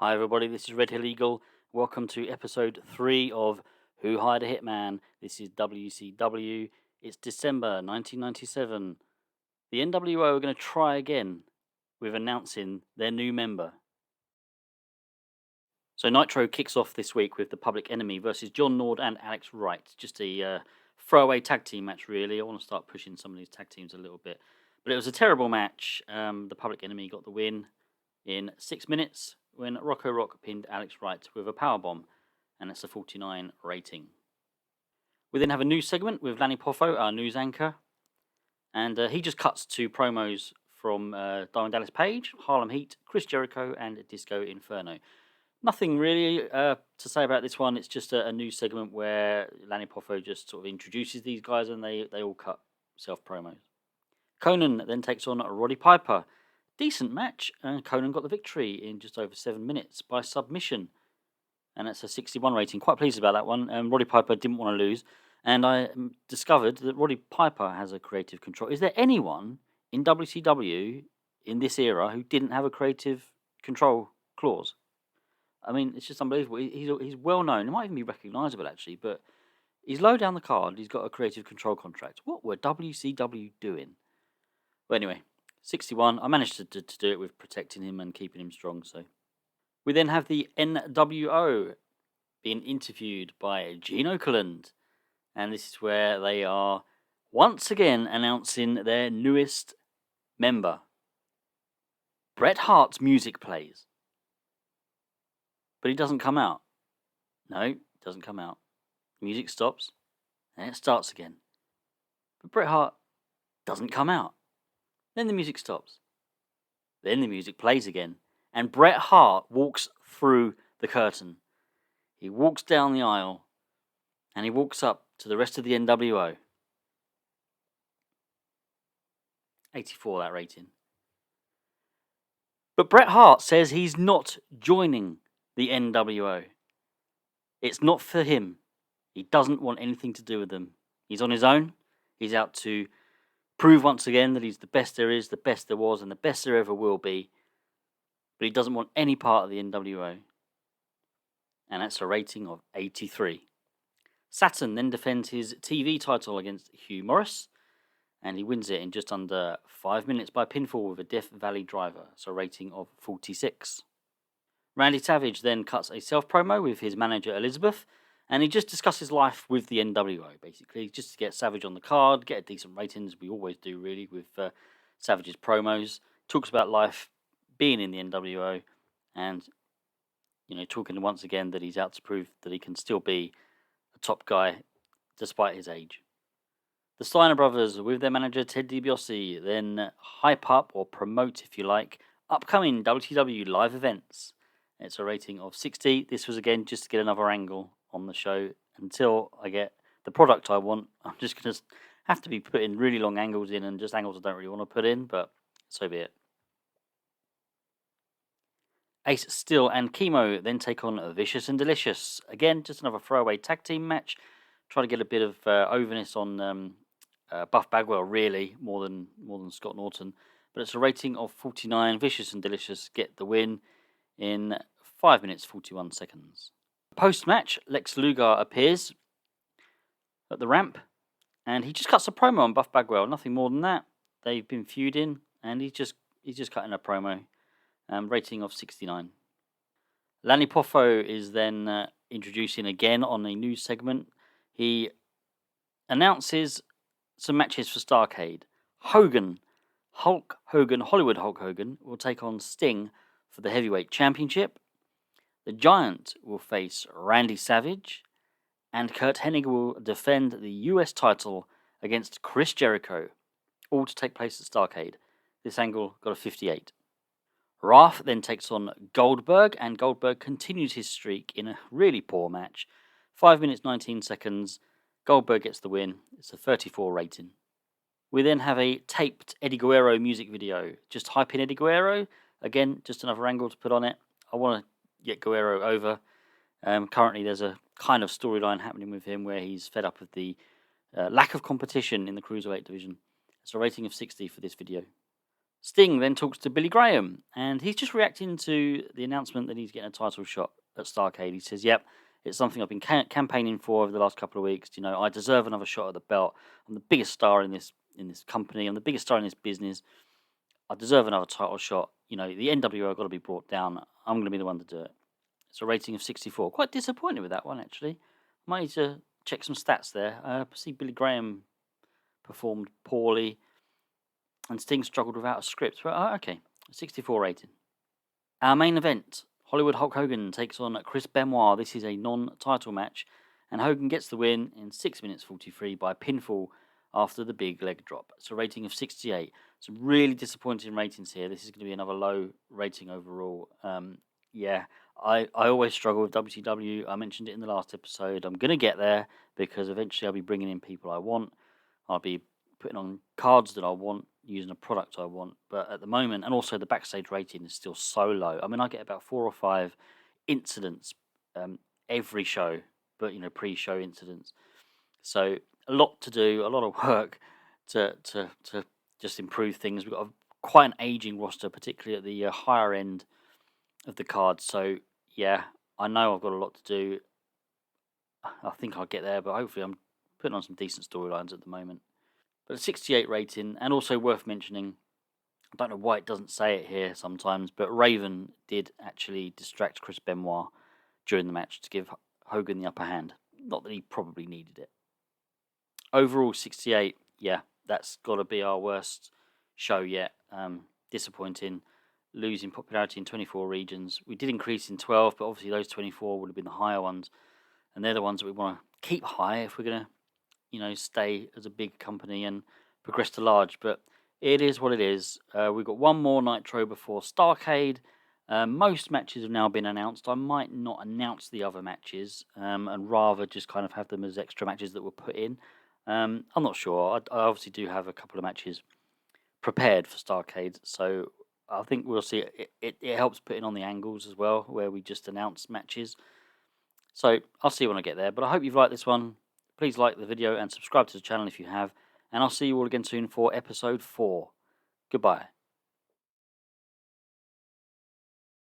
Hi everybody, this is Red Hill Eagle. Welcome to episode 3 of Who Hired a Hitman. This is WCW. It's December 1997. The NWO are going to try again with announcing their new member. So Nitro kicks off this week with the Public Enemy versus John Nord and Alex Wright. Just a throwaway tag team match, really. I want to start pushing some of these tag teams a little bit. But it was a terrible match. The Public Enemy got the win in 6 minutes when Rocco Rock pinned Alex Wright with a powerbomb, and it's a 49 rating. We then have a news segment with Lanny Poffo, our news anchor, and he just cuts to promos from Diamond Dallas Page, Harlem Heat, Chris Jericho, and Disco Inferno. Nothing really to say about this one. It's just a news segment where Lanny Poffo just sort of introduces these guys and they all cut self-promos. Conan then takes on Roddy Piper. Decent match, and Conan got the victory in just over 7 minutes by submission. And that's a 61 rating. Quite pleased about that one. Roddy Piper didn't want to lose. And I discovered that Roddy Piper has a creative control. Is there anyone in WCW in this era who didn't have a creative control clause? I mean, it's just unbelievable. He's well known. He might even be recognisable, actually. But he's low down the card. He's got a creative control contract. What were WCW doing? Well, anyway. 61. I managed to do it with protecting him and keeping him strong. So we then have the NWO being interviewed by Gene Okerlund, and this is where they are once again announcing their newest member. Bret Hart's music plays, but he doesn't come out. No, it doesn't come out. The music stops, and it starts again. But Bret Hart doesn't come out. Then the music stops. Then the music plays again. And Bret Hart walks through the curtain. He walks down the aisle. And he walks up to the rest of the NWO. 84, that rating. But Bret Hart says he's not joining the NWO. It's not for him. He doesn't want anything to do with them. He's on his own. He's out to prove once again that he's the best there is, the best there was, and the best there ever will be. But he doesn't want any part of the NWO. And that's a rating of 83. Saturn then defends his TV title against Hugh Morris. And he wins it in just under 5 minutes by pinfall with a Death Valley driver. So a rating of 46. Randy Savage then cuts a self-promo with his manager Elizabeth. And he just discusses life with the NWO, basically, just to get Savage on the card, get a decent rating, as we always do, really, with Savage's promos. Talks about life being in the NWO, and, talking once again that he's out to prove that he can still be a top guy, despite his age. The Steiner brothers, with their manager Ted DiBiase, then hype up, or promote, if you like, upcoming WCW live events. It's a rating of 60. This was, again, just to get another angle on the show. Until I get the product I want, I'm just going to have to be putting really long angles in, and just angles I don't really want to put in, but so be it. Ace Steel and Chemo then take on Vicious and Delicious. Again, just another throwaway tag team match. Try to get a bit of overness on Buff Bagwell, really, more than Scott Norton. But it's a rating of 49. Vicious and Delicious get the win in 5 minutes, 41 seconds. Post-match, Lex Luger appears at the ramp, and he just cuts a promo on Buff Bagwell. Nothing more than that. They've been feuding, and he's just cutting a promo. Rating of 69. Lanny Poffo is then introducing again on a news segment. He announces some matches for Starrcade. Hollywood Hulk Hogan will take on Sting for the Heavyweight Championship. The Giant will face Randy Savage, and Kurt Hennig will defend the US title against Chris Jericho, all to take place at Starrcade. This angle got a 58. Wrath then takes on Goldberg, and Goldberg continues his streak in a really poor match. 5 minutes, 19 seconds. Goldberg gets the win. It's a 34 rating. We then have a taped Eddie Guerrero music video. Just hyping Eddie Guerrero. Again, just another angle to put on it. I want to get Guerrero over. Currently, there's a kind of storyline happening with him where he's fed up with the lack of competition in the Cruiserweight division. It's a rating of 60 for this video. Sting then talks to Billy Graham, and he's just reacting to the announcement that he's getting a title shot at Starrcade. He says, "Yep, it's something I've been campaigning for over the last couple of weeks. You know, I deserve another shot at the belt. I'm the biggest star in this company. I'm the biggest star in this business. I deserve another title shot. You know, the NWO got to be brought down. I'm going to be the one to do it." It's a rating of 64. Quite disappointed with that one, actually. Might need to check some stats there. I see Billy Graham performed poorly, and Sting struggled without a script. But okay, 64 rating. Our main event: Hollywood Hulk Hogan takes on Chris Benoit. This is a non-title match, and Hogan gets the win in 6 minutes 43 by pinfall after the big leg drop. It's a rating of 68. Some really disappointing ratings here. This is going to be another low rating overall. Yeah, I always struggle with WCW. I mentioned it in the last episode. I'm going to get there because eventually I'll be bringing in people I want. I'll be putting on cards that I want, using a product I want. But at the moment, and also the backstage rating is still so low. I mean, I get about 4 or 5 incidents every show, but pre-show incidents. So a lot to do, a lot of work to just improve things. We've got quite an aging roster, particularly at the higher end of the card. So yeah, I know I've got a lot to do. I think I'll get there, but hopefully I'm putting on some decent storylines at the moment. But a 68 rating, and also worth mentioning, I don't know why it doesn't say it here sometimes, but Raven did actually distract Chris Benoit during the match to give Hogan the upper hand. Not that he probably needed it. Overall, 68, yeah, that's got to be our worst show yet. Disappointing, losing popularity in 24 regions. We did increase in 12, but obviously those 24 would have been the higher ones, and they're the ones that we want to keep high if we're going to stay as a big company and progress to large. But it is what it is. We've got one more Nitro before Starrcade. Most matches have now been announced. I might not announce the other matches and rather just kind of have them as extra matches that were put in. I'm not sure. I obviously do have a couple of matches prepared for Starrcade, so I think we'll see. It helps putting on the angles as well, where we just announce matches. So I'll see when I get there. But I hope you've liked this one. Please like the video and subscribe to the channel if you have. And I'll see you all again soon for episode 4. Goodbye.